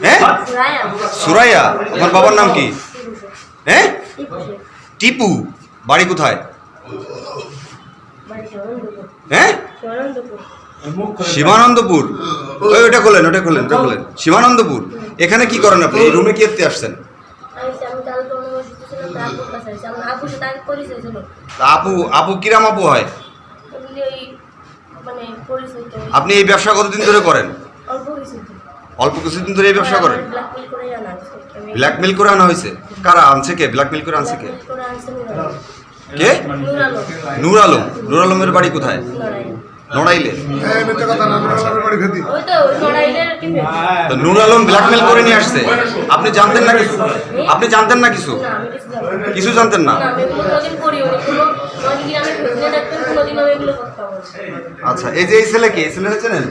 হ্যাঁ সুরাইয়া, আপনার বাবার নাম কি? হ্যাঁ টিপু। বাড়ি কোথায়? হ্যাঁ শিবানন্দপুর। ওটা খোলেন, ওটা খোলেন, ওটা খোলেন। শিবানন্দপুর। এখানে কি করেন আপনি? এই রুমে কি করতে আসছেন? আপু, আপু কিরাম আপু হয়? আপনি এই ব্যবসা কতদিন ধরে করেন? অল্প কিছুদিন ধরে এই ব্যবসা করেন? ব্ল্যাকমেল করে আনা হয়েছে? কারা আনছে? কে ব্ল্যাকমেল করে আনছে? কে কে? নূর আলম। নূর আলমের বাড়ি কোথায়? নড়াইলে। নূর আলম ব্ল্যাকমেল করে নিয়ে আসছে। আপনি জানতেন না কিছু? আপনি জানতেন না কিছু? কিছু জানতেন না? আচ্ছা, এই যে এই ছেলে কি? এই ছেলেটা চেনেন?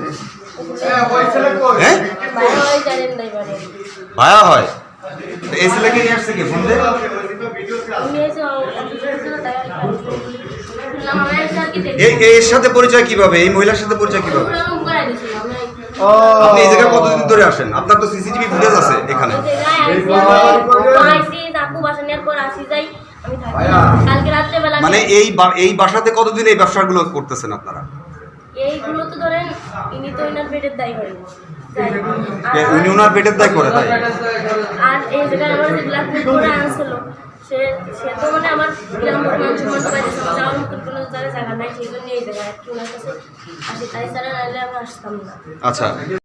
হ্যাঁ ভায়া হয়। এই ছেলেকে নিয়ে আসছে কে? ফোন দিয়ে এর সাথে পরিচয় কিভাবে? এই মহিলার সাথে পরিচয় কিভাবে? আপনি এই জায়গায় কতদিন ধরে আসেন? আপনার তো সিসিটিভি ফুটেজ আছে এখানে। মানে এই বাসাতে কতদিন এই ব্যবসাগুলো করতেছেন আপনারা? এইগুলো তো ধরেন ইনি তো ওনার পেটের দায় করেন। উনি ওনার পেটের দায় করে তাই? আর এই জায়গায় আমার যে ব্ল্যাকমেল করে আনছিল, সে তো মানে আমার গ্রাম মানুষ পাইছে, যাওয়ার মতো কোনো জায়গা নাই, সেই জন্য এই জায়গায় আর কি ওনার কাছে আসি। তাই ছাড়া নাহলে আমি আসতাম না। আচ্ছা।